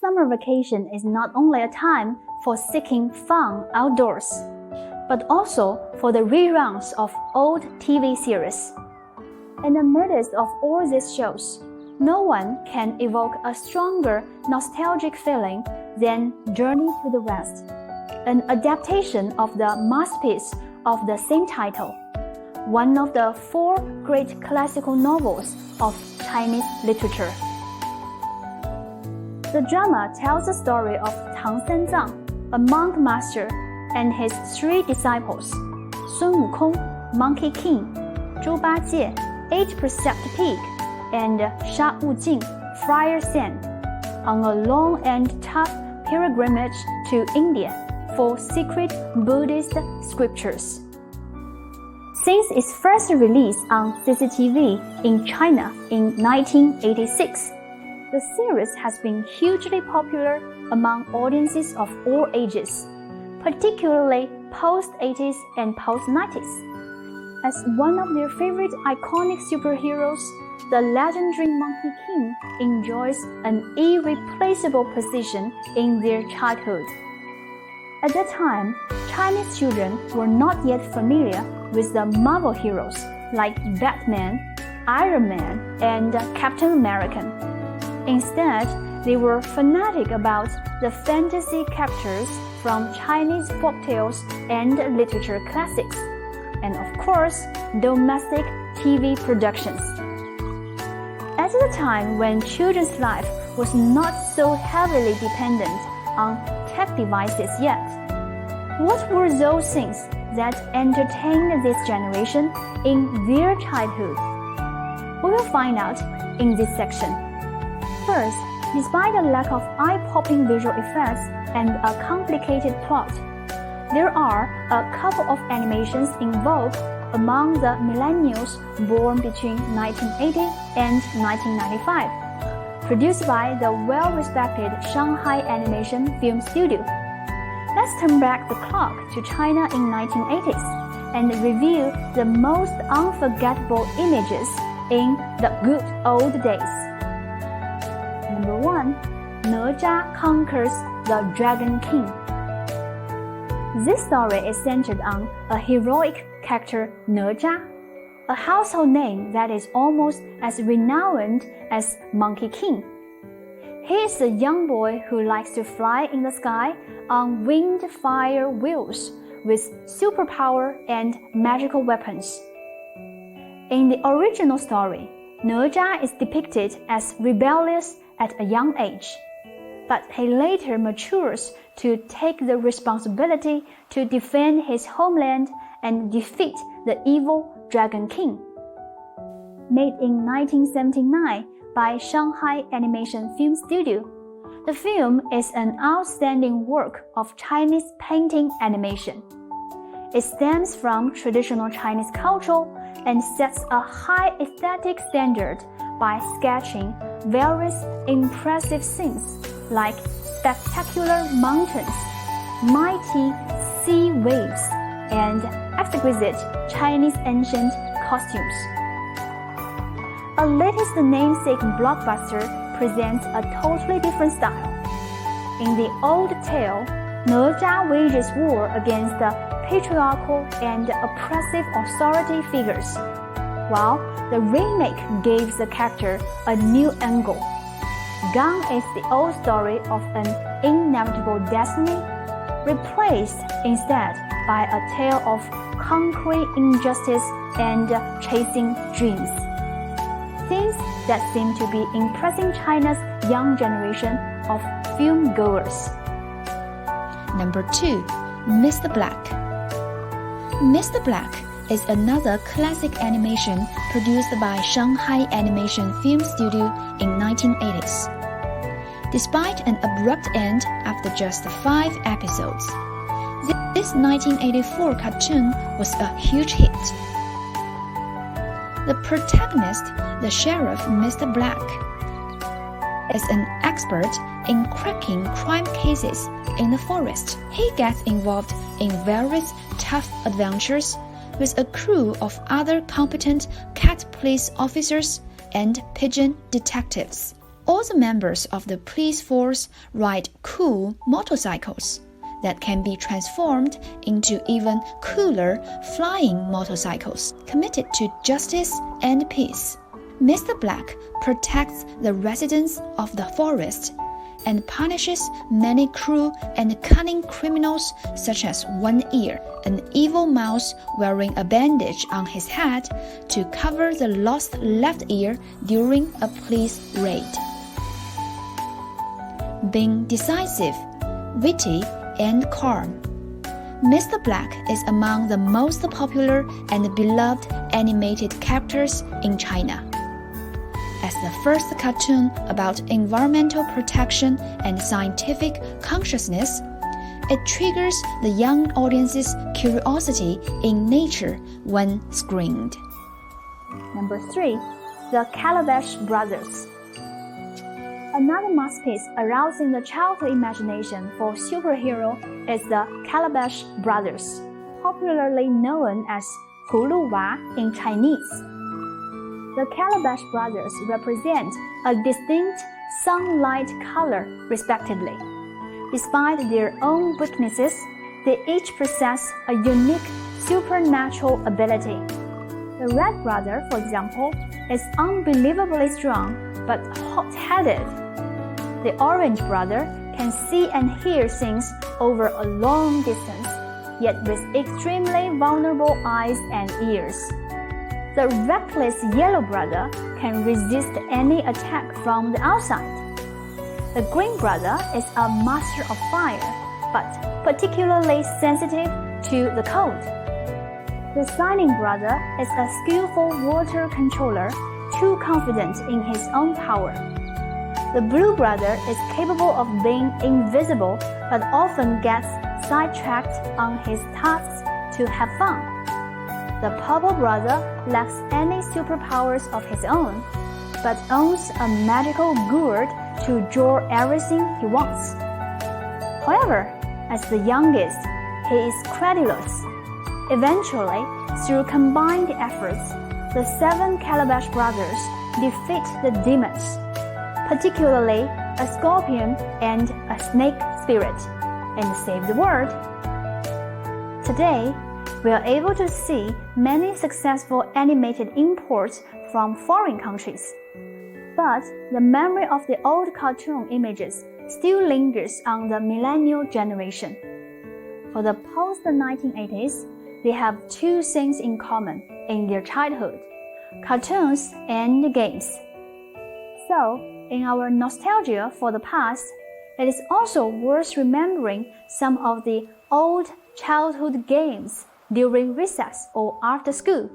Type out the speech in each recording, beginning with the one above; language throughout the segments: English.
Summer vacation is not only a time for seeking fun outdoors, but also for the reruns of old TV series. In the midst of all these shows, no one can evoke a stronger nostalgic feeling than Journey to the West, an adaptation of the masterpiece of the same title, one of the 4 great classical novels of Chinese literature. The drama tells the story of Tang Sanzang, a monk master, and his 3 disciples, Sun Wukong, Monkey King, Zhu Bajie, 8-Precept Pig, and Sha Wujing, Friar San, on a long and tough pilgrimage to India for secret Buddhist scriptures. Since its first release on CCTV in China in 1986, the series has been hugely popular among audiences of all ages, particularly post-80s and post-90s. As one of their favorite iconic superheroes, the legendary Monkey King enjoys an irreplaceable position in their childhood. At that time, Chinese children were not yet familiar with the Marvel heroes like Batman, Iron Man, and Captain America. Instead, they were fanatic about the fantasy characters from Chinese folktales and literature classics, and of course, domestic TV productions. At a time when children's life was not so heavily dependent on tech devices yet, what were those things that entertained this generation in their childhood? We will find out in this section. First, despite a lack of eye-popping visual effects and a complicated plot, there are a couple of animations in vogue among the millennials born between 1980 and 1995, produced by the well-respected Shanghai Animation Film Studio. Let's turn back the clock to China in 1980s and review the most unforgettable images in the good old days. Number 1.哪吒conquers the Dragon King. This story is centered on a heroic character,哪吒, a household name that is almost as renowned as Monkey King. He is a young boy who likes to fly in the sky on winged fire wheels with superpower and magical weapons. In the original story,哪吒is depicted as rebellious at a young age, but he later matures to take the responsibility to defend his homeland and defeat the evil Dragon King. Made in 1979 by Shanghai Animation Film Studio, the film is an outstanding work of Chinese painting animation. It stems from traditional Chinese culture and sets a high aesthetic standard by sketching various impressive scenes like spectacular mountains, mighty sea waves, and exquisite Chinese ancient costumes. A latest namesake blockbuster presents a totally different style. In the old tale,哪吒wages war against the patriarchal and oppressive authority figures, while the remake gives the character a new angle. Gone is the old story of an inevitable destiny, replaced instead by a tale of conquering injustice and chasing dreams. Themes that seem to be impressing China's young generation of film goers. Number 2. Mr. Black. Mr. Black is another classic animation produced by Shanghai Animation Film Studio in 1980s. Despite an abrupt end after just 5 episodes, this 1984 cartoon was a huge hit. The protagonist, the sheriff Mr. Black, is an expert in cracking crime cases in the forest. He gets involved in various tough adventures with a crew of other competent cat police officers and pigeon detectives. All the members of the police force ride cool motorcycles that can be transformed into even cooler flying motorcycles, committed to justice and peace. Mr. Black protects the residents of the forest and punishes many cruel and cunning criminals, such as One Ear, an evil mouse wearing a bandage on his head to cover the lost left ear during a police raid. Being decisive, witty, and calm, Mr. Black is among the most popular and beloved animated characters in China. As the first cartoon about environmental protection and scientific consciousness, it triggers the young audience's curiosity in nature when screened. Number 3. The Calabash Brothers. Another masterpiece arousing the childhood imagination for superhero is the Calabash Brothers, popularly known as 葫芦娃 in Chinese. The Calabash Brothers represent a distinct sunlight color, respectively. Despite their own weaknesses, they each possess a unique supernatural ability. The Red Brother, for example, is unbelievably strong but hot-headed. The Orange Brother can see and hear things over a long distance, yet with extremely vulnerable eyes and ears. The reckless Yellow Brother can resist any attack from the outside. The Green Brother is a master of fire, but particularly sensitive to the cold. The Shining Brother is a skillful water controller, too confident in his own power. The Blue Brother is capable of being invisible, but often gets sidetracked on his tasks to have fun. The Purple Brother lacks any superpowers of his own, but owns a magical gourd to draw everything he wants. However, as the youngest, he is credulous. Eventually, through combined efforts, the 7 Calabash Brothers defeat the demons, particularly a scorpion and a snake spirit, and save the world. Today, we are able to see many successful animated imports from foreign countries. But the memory of the old cartoon images still lingers on the millennial generation. For the post-1980s, they have 2 things in common in their childhood: cartoons and games. So, in our nostalgia for the past, it is also worth remembering some of the old childhood games during recess or after school.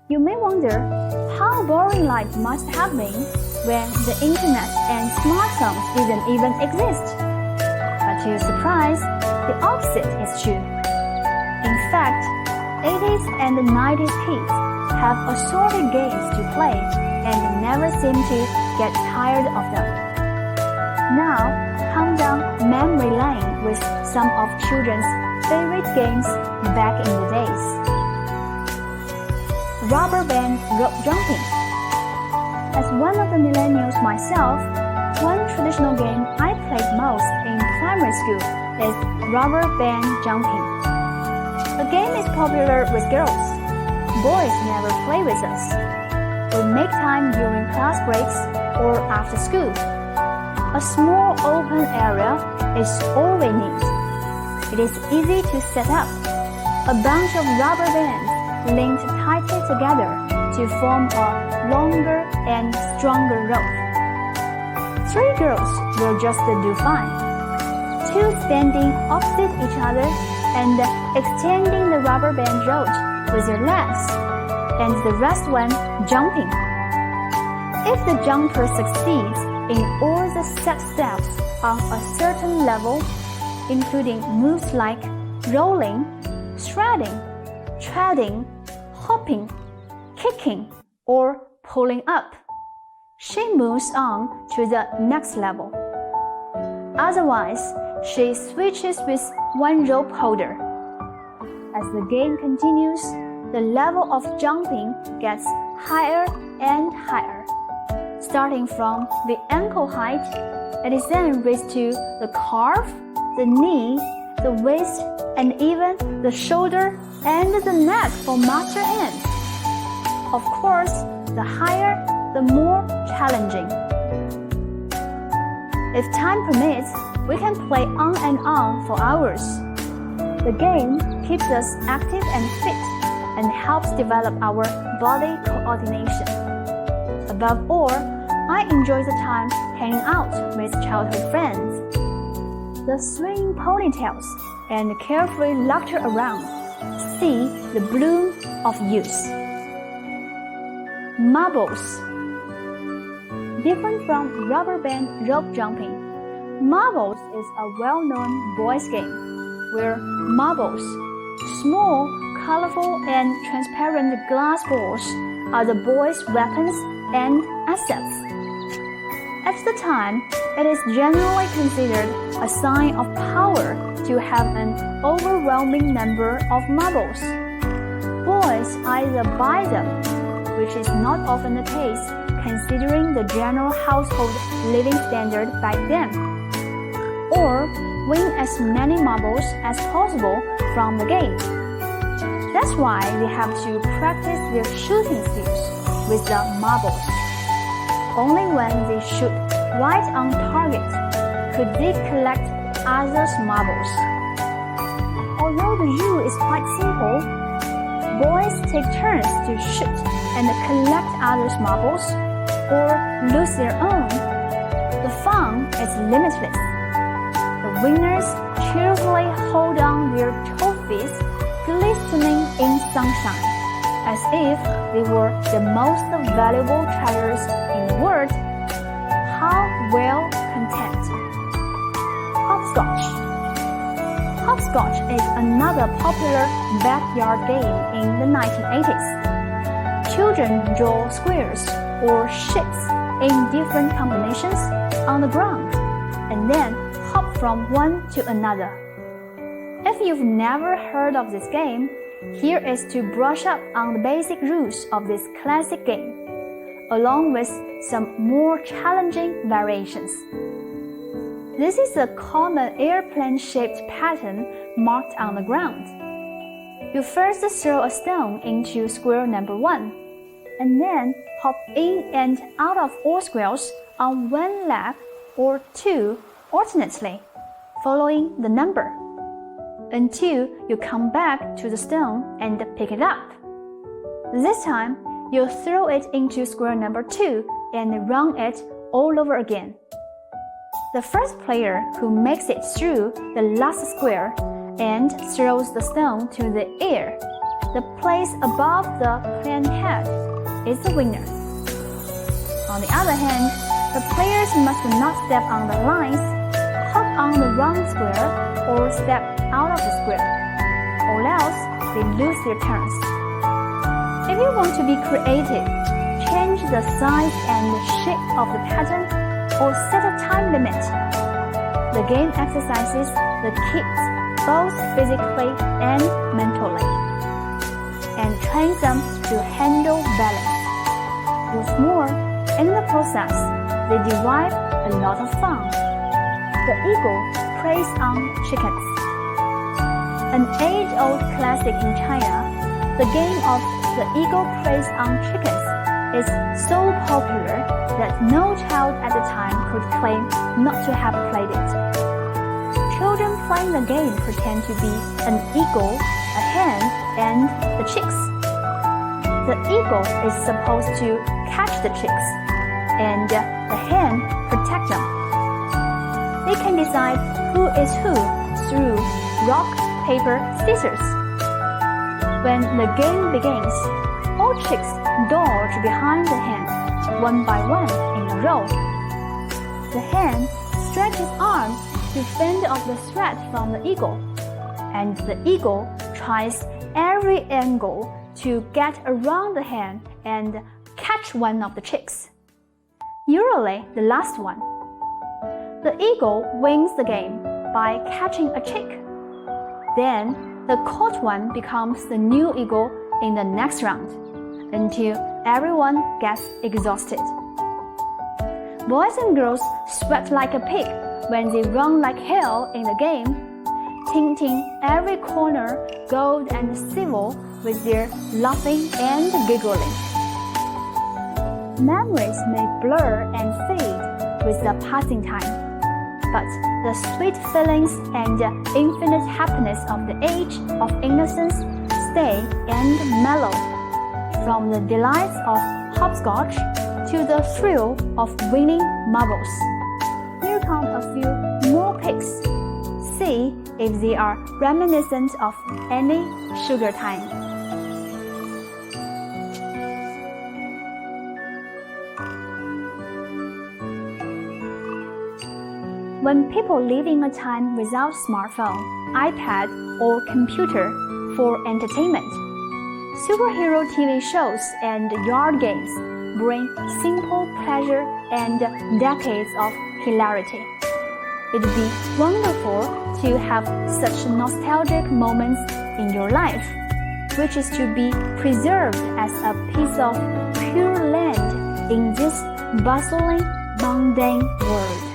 You may wonder how boring life must have been when the internet and smartphones didn't even exist. But to your surprise, the opposite is true. In fact, 80s and 90s kids have assorted games to play and never seem to get tired of them. Now, come down memory lane with some of children's favorite games back in the days. Rubber band rope jumping. As one of the millennials myself, one traditional game I played most in primary school is rubber band jumping. The game is popular with girls. Boys never play with us. We make time during class breaks or after school. A small open area is all we need. It is easy to set up. A bunch of rubber bands linked tightly together to form a longer and stronger rope. 3 girls will just do fine. 2 standing opposite each other and extending the rubber band rope with their legs, and the rest one jumping. If the jumper succeeds in all the set steps on a certain level, including moves like rolling, shredding, treading, hopping, kicking, or pulling up. She moves on to the next level. Otherwise, she switches with one rope holder. As the game continues, the level of jumping gets higher and higher. Starting from the ankle height, it is then raised to the calf, the knee, the waist, and even the shoulder and the neck for master ends. Of course, the higher, the more challenging. If time permits, we can play on and on for hours. The game keeps us active and fit and helps develop our body coordination. Above all, I enjoy the time hanging out with childhood friends. The swinging ponytails and carefree laughter around. See the bloom of youth. Marbles. Different from rubber band rope jumping, marbles is a well-known boys' game where marbles, small, colorful, and transparent glass balls, are the boys' weapons and assets. At the time, it is generally considered a sign of power to have an overwhelming number of marbles. Boys either buy them, which is not often the case considering the general household living standard back then, or win as many marbles as possible from the game. That's why they have to practice their shooting skills with the marbles. Only when they shoot right on target could they collect others' marbles. Although the rule is quite simple, boys take turns to shoot and collect others' marbles or lose their own. The fun is limitless. The winners cheerfully hold on their trophies, glistening in sunshine, as if they were the most valuable treasures in the world. How well content. Hopscotch. Hopscotch is another popular backyard game in the 1980s. Children draw squares or shapes in different combinations on the ground and then hop from one to another. If you've never heard of this game, here is to brush up on the basic rules of this classic game, along with some more challenging variations. This is a common airplane-shaped pattern marked on the ground. You first throw a stone into square number 1, and then hop in and out of all squares on one leg or two alternately, following the number, until you come back to the stone and pick it up. This time, you throw it into square number 2 and run it all over again. The first player who makes it through the last square and throws the stone to the air, the place above the plane head, is the winner. On the other hand, the players must not step on the lines, hop on the wrong square, or step out of the square, or else they lose their turns. If you want to be creative, change the size and shape of the pattern, or set a time limit. The game exercises the kids both physically and mentally, and trains them to handle balance. What's more, in the process, they derive a lot of fun. The eagle preys on chickens. An age-old classic in China, the game of the eagle preys on chickens is so popular that no child at the time could claim not to have played it. Children playing the game pretend to be an eagle, a hen, and the chicks. The eagle is supposed to catch the chicks, and the hen protect them. They can decide who is who through rock, paper, scissors. When the game begins, all chicks dodge behind the hen, one by one in a row. The hen stretches arms to fend off the threat from the eagle, and the eagle tries every angle to get around the hen and catch one of the chicks, usually the last one. The eagle wins the game by catching a chick. Then the caught one becomes the new eagle in the next round, until everyone gets exhausted. Boys and girls sweat like a pig when they run like hell in the game, tinting every corner gold and silver with their laughing and giggling. Memories may blur and fade with the passing time, but the sweet feelings and infinite happiness of the age of innocence stay and mellow, from the delights of hopscotch to the thrill of winning marbles. Here come a few more pics. See if they are reminiscent of any sugar time. When people live in a time without smartphone, iPad, or computer for entertainment, superhero TV shows and yard games bring simple pleasure and decades of hilarity. It'd be wonderful to have such nostalgic moments in your life, which is to be preserved as a piece of pure land in this bustling, mundane world.